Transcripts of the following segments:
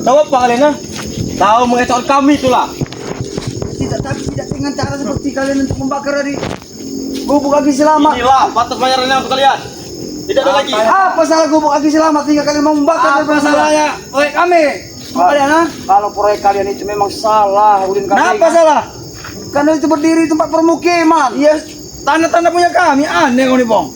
Tahu apa kalian ha? Tahu mengecoh kami itulah. Tidak, tapi tidak dengan cara seperti kalian untuk membakar dari gubuk Aki Selamat. Inilah batas bayarannya untuk kalian. Tidak ada lagi. Apa salah gubuk Aki Selamat hingga kalian mau membakar? Apa salahnya proyek kami? Kalian ha? Kalau proyek kalian itu memang salah, Udin kami. Kenapa salah? Karena itu berdiri di tempat permukiman. Iya, tanda-tanda punya kami. Aneh kau nih, Bong.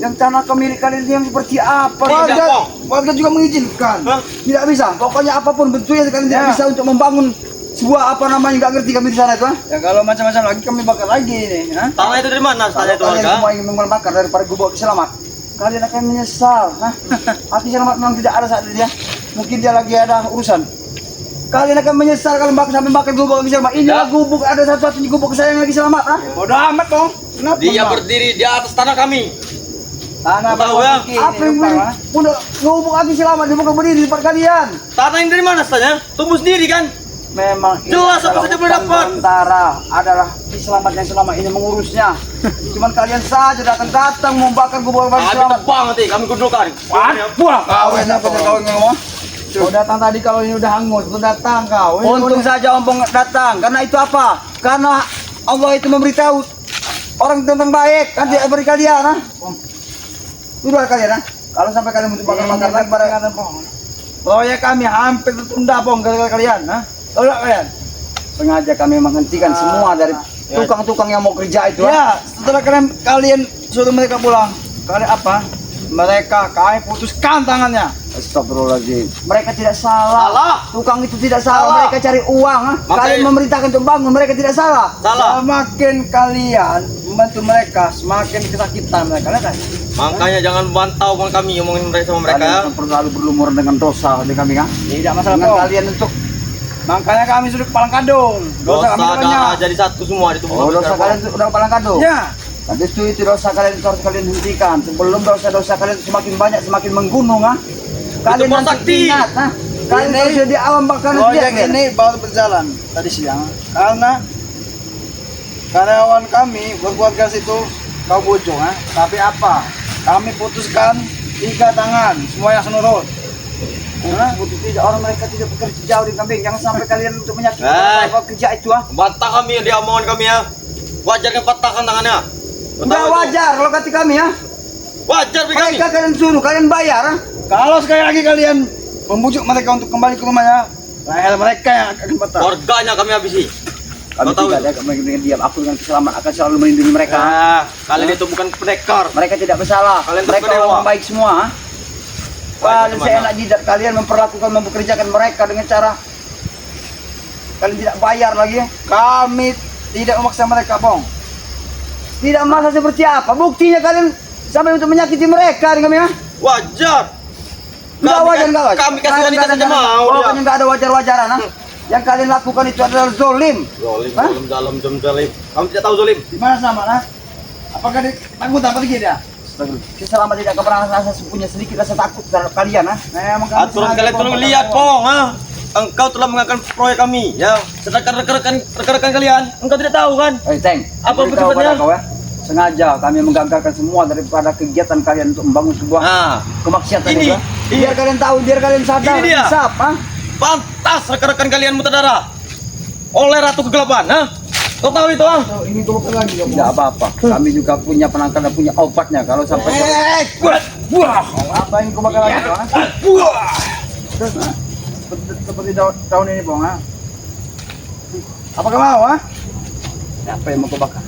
Yang tanah kemilik kalian itu yang seperti apa? Tidak, Bong. Warga juga mengizinkan. Hah? Tidak bisa. Pokoknya apapun bentuknya kalian tidak Ya. bisa untuk membangun sebuah apa namanya, nggak ngerti kami di sana itu. Ha? Ya kalau macam-macam lagi kami bakar lagi nih. Ha? Tanah itu dari mana? Tanah Kalau itu kalian warga. semua ingin membakar daripada gubuk Aki Selamat, kalian akan menyesal. Hah? Aki Selamat memang tidak ada saat ini ya. Mungkin dia lagi ada urusan. Kalian akan menyesal kalau sampai bakar gubuk Aki Selamat. Inilah gubuk, ada satu-satunya gubuk kesayangan Aki Selamat. Ha? Bodoh amat, Bong. Kenapa? Dia Bang? berdiri di atas tanah kami. Tanah Tahu ya? Apa yang udah gubuk Aki Selamat dibuka berdiri di tempat kalian? Tanah ini dari mana saja? Tumbuh sendiri kan? Memang ini Jelas apa adalah saja boleh hutan dapat. Belantara, adalah Aki Selamat yang selama ini mengurusnya. Cuman kalian saja datang membakar gubuk Aki Kami Selamat. tebang nanti, kami kudukan. Wah, kawin apa kau ngomong? Kau datang tadi kalau ini udah hangus, kau datang kau. Ini untung saja ompong datang. Karena itu apa? Karena Allah itu memberitahu orang tentang baik. Kan dia beri kalian, ha? Sudah kalian, ha? Kalau sampai kalian untuk bakar-bakar lagi barang Proyek kami hampir tertunda, Bong, gara-gara kalian. Ha? Tahu tak kalian? sengaja kami menghentikan semua dari tukang-tukang yang mau kerja itu. Ha? Ya, setelah kalian suruh mereka pulang, kalian apa? Mereka kami putuskan tangannya. Astagfirullahaladzim. Mereka tidak salah. Salah. Tukang itu tidak salah. Salah. Mereka cari uang. Ha? Makanya- Kalian memerintahkan untuk bangun. Mereka tidak salah. Salah. Semakin kalian membantu mereka, semakin kesakitan mereka. Lihat kan? Makanya jangan bantau kami ngomongin mereka sama mereka. Kalian akan terlalu berlumur dengan dosa di kami, kan? Tidak masalah, Dengan Bong. kalian untuk Makanya kami sudah kepalang kadung. Dosa kami banyak. darah jadi satu semua di tubuh dosa kalian itu udah palang kado. Ya, Habis itu dosa kalian itu harus kalian hentikan. Sebelum dosa-dosa kalian itu semakin banyak, semakin menggunung, ha? Kalian Itu harus sakti. ingat, ha? Kalian Ini- harus di alam bakal proyek ini baru berjalan tadi siang karena karyawan kami berbuat keras itu kau bojong, ha? Tapi apa? Kami putuskan 3 tangan, semua yang senurut. Hah? tidak, orang mereka tidak bekerja jauh di kambing. Jangan sampai kalian untuk menyakiti Eh. orang kerja itu, ha? Bantah kami dia omongan kami ya. Wajar kan patahkan tangannya. Enggak Tahu itu? wajar kalau kata kami, ya. Wajar bagi kami. Mereka kalian suruh, kalian bayar, ha? Kalau sekali lagi kalian membujuk mereka untuk kembali ke rumahnya, leher mereka yang akan patah. Warganya kami habisi. Kami Kau tahu tidak ada dengan diam. Aku dengan keselamat akan selalu melindungi mereka. Ah, kalian itu bukan pendekar. Mereka tidak bersalah. Kalian Mereka terpedewa. orang baik semua, ha? Kalian Baik, seenak jidat kalian mempekerjakan mereka dengan cara kalian tidak bayar lagi, ya? Kami tidak memaksa mereka, Bong. Tidak masa seperti apa? Buktinya kalian sampai untuk menyakiti mereka dengan kami, ya? Wajar. Enggak wajar, enggak wajar. Kami kasih wanita saja mau. Pokoknya enggak ada wajar-wajaran, ha? Yang kalian lakukan itu adalah zolim. Zolim, Hah? zolim dalam zolim. Kamu tidak tahu zolim. Di mana sama, ha? Apakah takut apa lagi dia? Selama tidak pernah rasa punya sedikit rasa takut terhadap kalian, ha? Memang kami Aturan sengaja, kalian Bong, tolong patah lihat, semua. Pong, ha? Engkau telah mengangkat proyek kami, ya. Sedangkan rekan-rekan kalian, engkau tidak tahu kan? Teng, Apa beritahu berikutnya? pada kau, ya? Sengaja kami menggagalkan semua daripada kegiatan kalian untuk membangun sebuah Nah, kemaksiatan Ini, itu, ha? Biar kalian tahu, biar kalian sadar, Ini dia. insaf, ha? pantas rekan-rekan kalian mutadara oleh Ratu Kegelapan, ha? Kau tahu itu, ha? Oh, ini gue bakal lagi, Tidak apa-apa. Kami juga punya penangkal dan punya obatnya. Kalau sampai Buah! apa yang kau bakal lagi, ha? Buah! Seperti daun ini, Bong, ha? Apakah mau, ha? Apa yang mau kau bakar?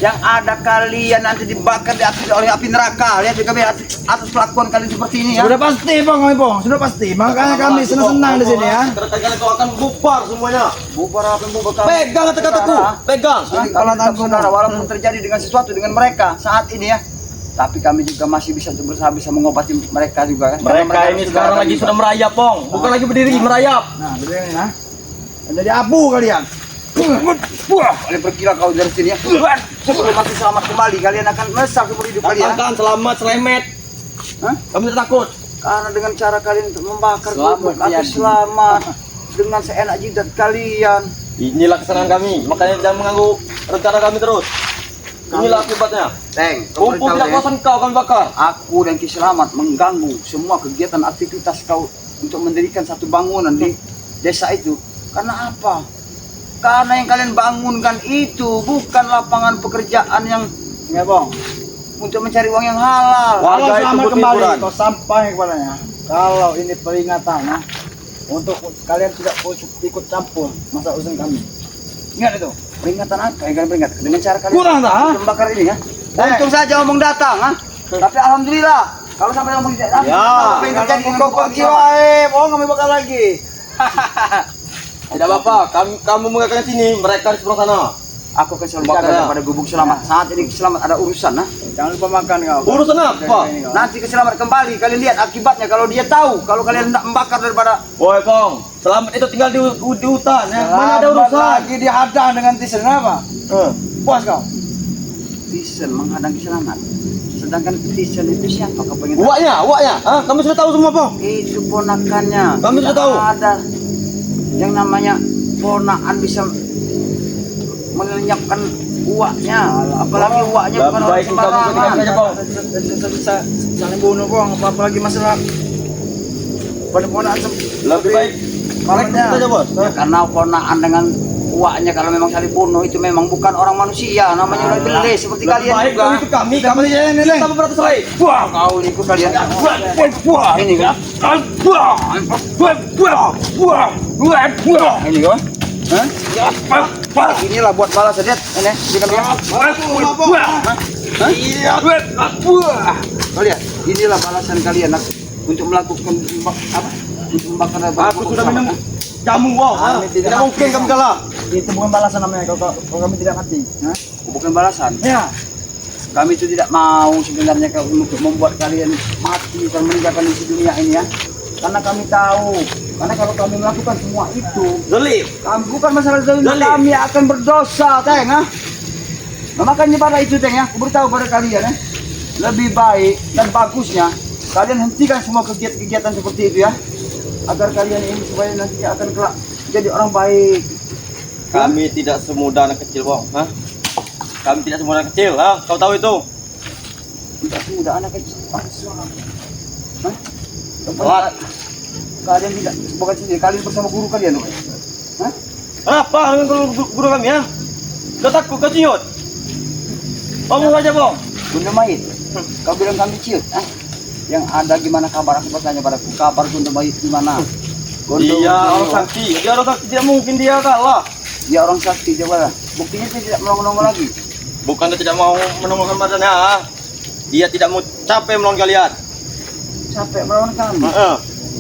Yang ada kalian nanti dibakar di atas oleh api neraka. Lihat juga atas kelakuan kalian seperti ini, ya. Sudah pasti, Bong, kami, Bong. Sudah pasti. Makanya kami senang-senang di sini, ya. Rekan kalian kau akan bubar semuanya. Bubar apa yang bubar kami? Pegang kata-kataku, pegang. Jadi kalau saudara, walaupun terjadi dengan sesuatu dengan mereka saat ini, ya, tapi kami juga masih bisa untuk berusaha bisa mengobati mereka juga, kan? Karena Mereka ini sudah sekarang ada lagi juga. sudah merayap, Pong. Bukan lagi berdiri, merayap. Nah, begini, ha? Jadi abu kalian. Buah! Kalian pergilah kau dari sini, ya. Sebelum masih selamat kembali, kalian akan menyesal seumur hidup kalian, ha? Katakan selamat, selamat. Hah? Kami tidak takut. Karena dengan cara kalian untuk membakar Selamat, gubuk api Yan. selamat dengan seenak jidat kalian. Inilah kesenangan kami. Makanya jangan mengganggu rencana kami terus. Inilah akibatnya. Teng, Kumpul tidak kuasa kau kami bakar. aku dan Ki Selamat mengganggu semua kegiatan aktivitas kau untuk mendirikan satu bangunan di desa itu. Karena apa? Karena yang kalian bangunkan itu bukan lapangan pekerjaan yang Ya bang. untuk mencari uang yang halal. Wah. Kalau Warga itu selamat butuh kembali, hiburan. kau sampaikan kepadanya. Kalau ini peringatan, nah, untuk kalian tidak ikut campur masa urusan kami. Ingat itu. Peringatan apa yang kalian peringat? Dengan cara kalian Kurang tak, ha? membakar ini ya. Untung saja omong datang, ha? Tapi alhamdulillah kalau sampai omong tidak datang, Ya, apa yang terjadi dengan kau Bapak pergi Selamat? wae, oh kami bakal lagi. Tidak apa-apa, kamu mengakalkan sini, mereka di sebelah sana. Aku akan selalu Bakar jaga ya. kepada gubuk selamat. Saat ini selamat ada urusan, ha? Jangan lupa makan kau. Urusan apa? Nanti keselamat kembali, kalian lihat akibatnya kalau dia tahu, kalau kalian tidak membakar daripada Woi Pong, Selamat itu tinggal di hutan ya. Mana ada Selamat urusan? lagi dihadang dengan tisen apa? Puas kau? Tisen menghadang selamat. Sedangkan Tisen itu siapa? Kau pengen tahu? Uaknya, ah, kamu sudah tahu semua Pong. Itu ponakannya. Kami sudah Tidak tahu. ada yang namanya ponakan bisa melenyapkan uaknya. Apalagi uaknya bukan orang Baik kamu ketika sembarangan. saja Pong. Bisa saling bunuh kok, apa lagi masalah pada ponakan Lebih baik Makanya. saja bos. Ya, karena ponakan dengan uaknya kalau memang saling bunuh itu memang bukan orang manusia, namanya orang beli seperti Lebih kalian baik juga. kau itu kami aja ini, Leng. kita beratus lain. Wah, kau ini ikut kalian. Ini kan? Ini kan? Hah? Inilah buat balas saja. Ini, berikan dia. Kau lihat, inilah balasan kalian nak, untuk melakukan apa? Untuk membakar Aku sudah minum jamu Pong. ah. Kami tidak Tidak mungkin kamu kalah. Itu bukan balasan namanya kalau kami tidak mati. Hah? Bukan balasan. Ya. Kami itu tidak mau sebenarnya untuk membuat kalian mati dan meninggalkan di dunia ini ya. Karena kami tahu, karena kalau kami melakukan semua itu, Zalim. kami bukan masalah zalim, Zalim. kami akan berdosa, Teng, ha? Nah, makanya pada itu, Teng, ya, aku beritahu pada kalian, ya, lebih baik dan bagusnya kalian hentikan semua kegiatan-kegiatan seperti itu ya, agar kalian ini supaya nanti akan kelak jadi orang baik. Kami tidak semudah anak kecil Pong. Hah? Kami tidak semudah anak kecil. Ah, kau tahu itu. Tidak semudah anak kecil. Hah? Telat. Kalian tidak bukan sendiri, kalian bersama guru kalian, loh. Hah? Apa dengan guru kami ya? Kau takut, kau ciut. Ngomong saja Pong. Bunda Mayit, kau bilang kami ciut, ah? Yang ada gimana kabar? Aku bertanya padaku, kabar Bunda Mayit gimana? Iya, orang sakti. Dia orang sakti tidak mungkin dia kalah. Dia orang sakti, coba lah. Buktinya dia tidak melongo-longo lagi. Bukan dia tidak mau menemukan badannya. ah. Dia tidak mau capek melawan kalian. Capek melawan kami. Heeh.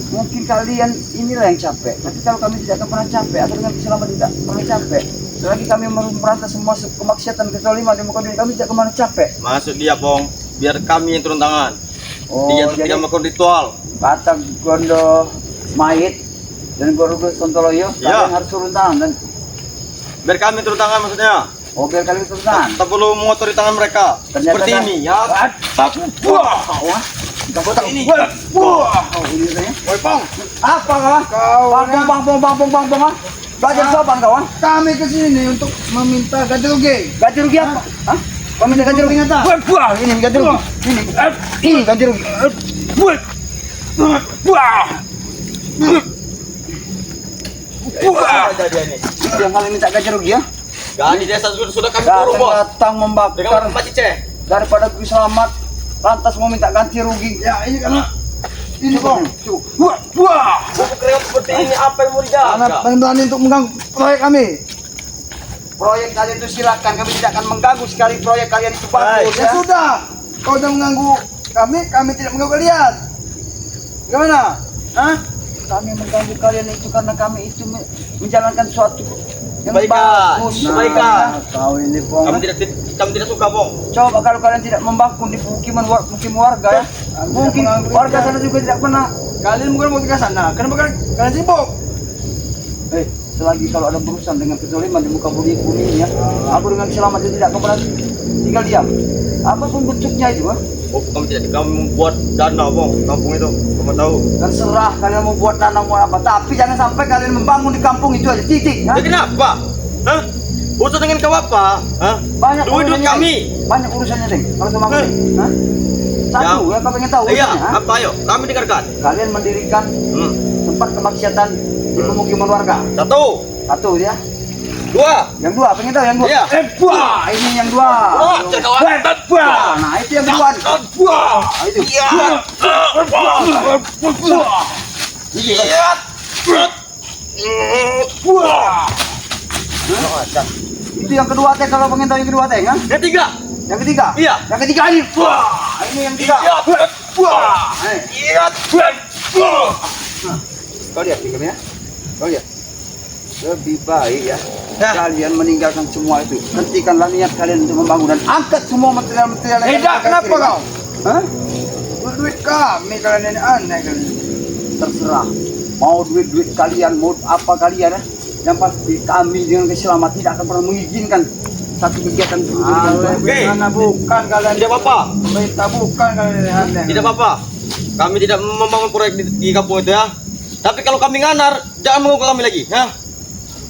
Mungkin kalian inilah yang capek. Tapi kalau kami tidak akan pernah capek, atau dengan selama tidak pernah capek. Selagi kami merantas semua kemaksiatan kezaliman di muka dunia, kami tidak akan pernah capek. Maksud dia Pong, biar kami yang turun tangan. Oh, Dia jadi tidak melakukan ritual. kata Gondo Mayit dan Gorugo Sontoloyo, Ya. kalian harus turun tangan dan Biar kami turun tangan maksudnya. biar kalian turun tangan. Tak perlu mengotori tangan mereka. Ternyata Seperti kan- ini ya. Wah, Seperti ini. oh, ini katanya. Woi Pong. Apa kau? Bang, ah. Belajar sopan kau, ah. Kami ke sini untuk meminta ganti rugi. Ganti rugi apa? Hah? Kau minta ganti rugi? Wah, ini ganti rugi. Ini ganti rugi. Jadi ini. Itu yang kalian minta ganti rugi ya? Dan di desa sudah kami turun bos. Datang membakar Dengan Pak Cice. daripada gue selamat, lantas mau minta ganti rugi. Ya ini karena ini Cukup, Bang. cukup. Wah. Buku kreot seperti ini apa yang mau Karena dijaga? berani untuk mengganggu proyek kami. Proyek kalian itu silakan, kami tidak akan mengganggu sekali proyek kalian itu bagus Ya ya. sudah, kau udah mengganggu kami tidak mengganggu kalian. Gimana? Hah? Kami mengganggu kalian itu karena kami itu menjalankan suatu yang Kebaikan. bagus. Kebaikan. Kau ini Pong. Kami tidak suka Pong. Coba kalau kalian tidak membangun di pemukiman warga ya, mungkin warga sana juga tidak pernah. Kalian bukan mau ke sana, kenapa kalian sibuk? Selagi kalau ada berurusan dengan kezaliman di muka bumi ini ya, aku dengan selamat itu tidak akan pernah tinggal diam. Apapun bentuknya itu, Oh, kami membuat danau Pong, kampung itu. Kamu tahu. terserah kalian mau buat tanam mau apa, tapi jangan sampai kalian membangun di kampung itu aja, titik. Ya kenapa? Hah? Urusan dengan kau apa? Hah? Banyak Duit urusannya, kami. Deng. Banyak urusannya, Deng. Kalau cuma Hah? Satu, ya kau pengen tahu Iya, urusannya, ha? apa ayo? Kami dengarkan. Kalian mendirikan tempat kemaksiatan di pemukiman warga. Satu ya. 2. Yang 2, pengen tahu yang 2? Iya. Buah, ini yang 2. Nah, itu yang kedua. Buah, itu. Buah. Itu yang kedua teh, kalau pengen tahu yang kedua teh, kan? Yang 3. Yang ketiga? Iya. Yang ketiga ini. Buah, ini yang 3. Buah. Kau lihat tinggalnya? Kau lihat. Lebih baik ya, kalian meninggalkan semua itu. Hentikanlah niat kalian untuk membangun dan angkat semua material-material yang Kenapa kau? Hah? Duit kami kalian ini aneh kalian. Terserah. Mau duit kalian, mau apa kalian ya. Yang pasti kami dengan keselamat tidak akan pernah mengizinkan satu kegiatan Karena bukan kalian. Tidak apa-apa. Kita bukan kalian ini aneh. Tidak apa-apa. Kami tidak membangun proyek di kampung itu ya. Tapi kalau kami nganar, jangan mengganggu kami lagi, ya.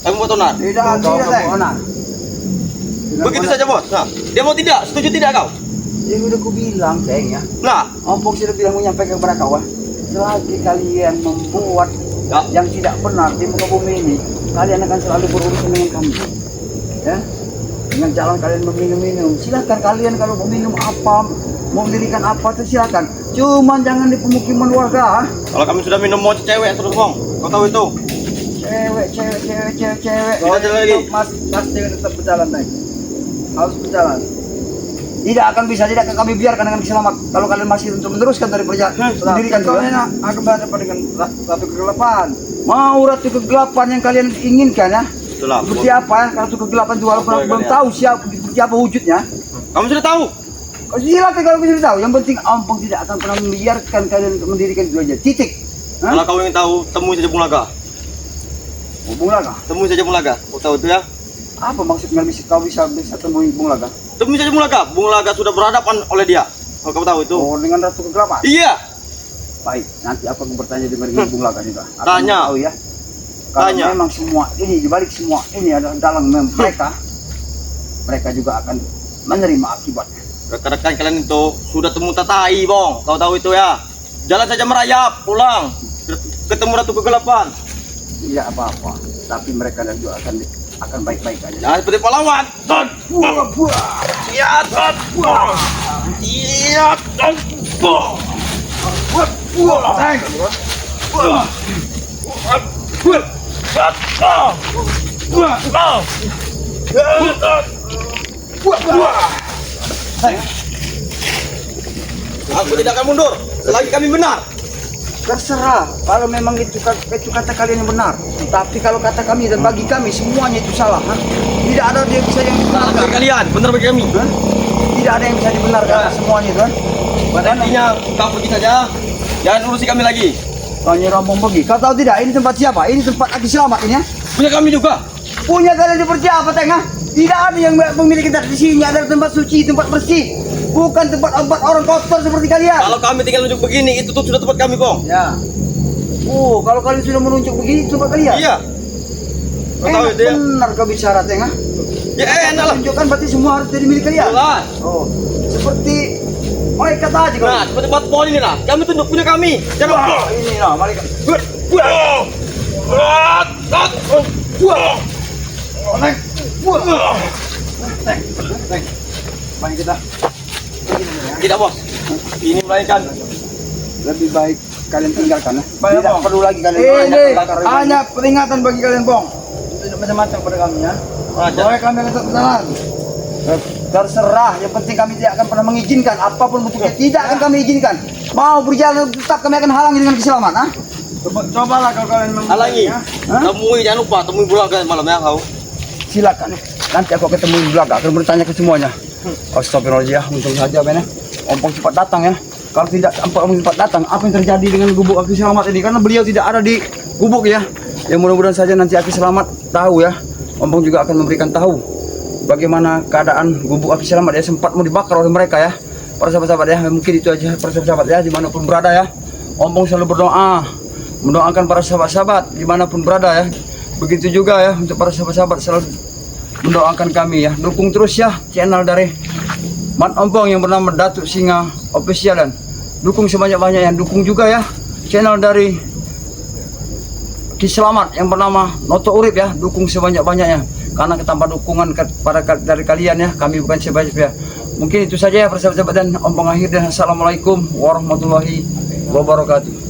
Kami mau tonar. Tidak, Begitu saja, Bos. Nah, dia mau tidak? Setuju tidak kau? Ya udah aku bilang, Ceng ya. Nah, Ompong sudah bilang menyampaikan kepada kau, selagi kalian membuat yang tidak benar di muka bumi ini, kalian akan selalu berurusan dengan kami. Ya, dengan jalan kalian meminum-minum. Silakan kalian kalau mau minum apa, mau mendirikan apa itu silakan. Cuman jangan di pemukiman warga. kalau kami sudah minum mau cewek terus, Bang. Kau tahu itu? Cewek. Tidak ada lagi. Mas cewek tetap berjalan naik. Harus berjalan. Tidak akan kami biarkan dengan selamat. Kalau kalian masih untuk meneruskan dari perjalanan, mendirikan Kau ini juga. akan berhadapan dengan ratu kegelapan. Mau ratu kegelapan yang kalian inginkan ya? Itulah. Seperti apa ya? Ratu kegelapan itu walaupun aku belum tahu seperti apa wujudnya. Kamu sudah tahu? Kau silakan kalau kalian tahu. Yang penting Ompong tidak akan pernah membiarkan kalian untuk mendirikan itu aja. Titik. Kalau kau ingin tahu, temui saja Bunglaga. Bung Laga. Temui saja Bunglaga. Kau tahu itu ya? Apa maksudnya kau bisa temui Bung Laga? Temui saja Bunglaga. Bunglaga sudah berhadapan oleh dia. Kalau kau tahu itu. Oh, dengan ratu kegelapan. Iya. Baik, nanti aku akan bertanya dengan Bung Laga juga. Akan Tanya. tahu ya. Kalau Tanya. memang semua ini dibalik semua ini adalah dalam mereka juga akan menerima akibatnya. Rekan-rekan kalian itu sudah temu tatai, Bong. Kau tahu itu ya? Jalan saja merayap, pulang. Ketemu ratu kegelapan. Tidak apa-apa, tapi mereka juga akan baik-baik aja. Jangan seperti pahlawan. Iya, aku tidak akan mundur selagi kami benar. Terserah, kalau memang itu kata kalian yang benar. Tapi kalau kata kami dan bagi kami semuanya itu salah. Tidak ada yang bisa yang Bagi dibenarkan. kalian, benar bagi kami. Tidak ada yang bisa dibenarkan semuanya itu. Pada intinya, kau pergi saja. Jangan urusi kami lagi. Kau rombong pergi. Kau tahu tidak? Ini tempat siapa? Ini tempat Aki Selamat ini ya. Punya kami juga. Punya kalian seperti apa, Tengah? Tidak ada yang memiliki tempat di sini. Ada tempat suci, tempat bersih. Bukan tempat orang kotor seperti kalian. Kalau kami tinggal nunjuk begini, itu tuh sudah tempat kami, Bong. Ya. Oh, kalau kalian sudah menunjuk begini, tempat kalian. Iya. Kau tahu itu ya? Benar kau bicara, Tengah. Ya enak lah. Tunjukkan berarti semua harus jadi milik kalian. Jelas. Oh, seperti malaikat aja kau. Nah, seperti batu pohon ini lah. Kami tunjuk punya kami. Jangan. Wah, ini lah malaikat. Mari kita. Tidak, Bos. Ini melainkan Lebih baik kalian tinggalkan. Baik, Tidak Bang. perlu lagi kalian. Ini bakar rumah. hanya peringatan bagi kalian, Bong. Tidak macam-macam pada kami ya. Pokoknya kami akan tetap berjalan. Terserah, yang penting kami tidak akan pernah mengizinkan apapun bentuknya, tidak akan kami izinkan. Mau berjalan tetap kami akan halangi dengan keselamatan. Cobalah kalau kalian halangi. ya. Temui, jangan lupa temui Bunglaga malam ya, kau. Silakan. Nanti aku akan temui belakang, akan bertanya ke semuanya. Astagfirullahaladzim, untung saja Ben. Ompong cepat datang ya. Kalau tidak Ompong cepat datang, apa yang terjadi dengan gubuk Aki Selamat ini? Karena beliau tidak ada di gubuk ya. Yang mudah-mudahan saja nanti Aki Selamat tahu ya. Ompong juga akan memberikan tahu bagaimana keadaan gubuk Aki Selamat ya, sempat mau dibakar oleh mereka ya. Para sahabat-sahabat ya, mungkin itu aja para sahabat-sahabat ya, dimanapun berada ya. Ompong selalu berdoa, mendoakan para sahabat-sahabat dimanapun berada ya. Begitu juga ya untuk para sahabat-sahabat selalu mendoakan kami ya. Dukung terus ya channel dari Mat Ompong yang bernama Datuk Singa Official, dan dukung sebanyak-banyak yang dukung juga ya channel dari Selamat yang bernama Noto Urip ya, dukung sebanyak-banyaknya karena tanpa dukungan dari kalian ya, kami bukan siapa-siapa. Mungkin itu saja ya persahabat dan om pengakhir, dan assalamualaikum warahmatullahi wabarakatuh.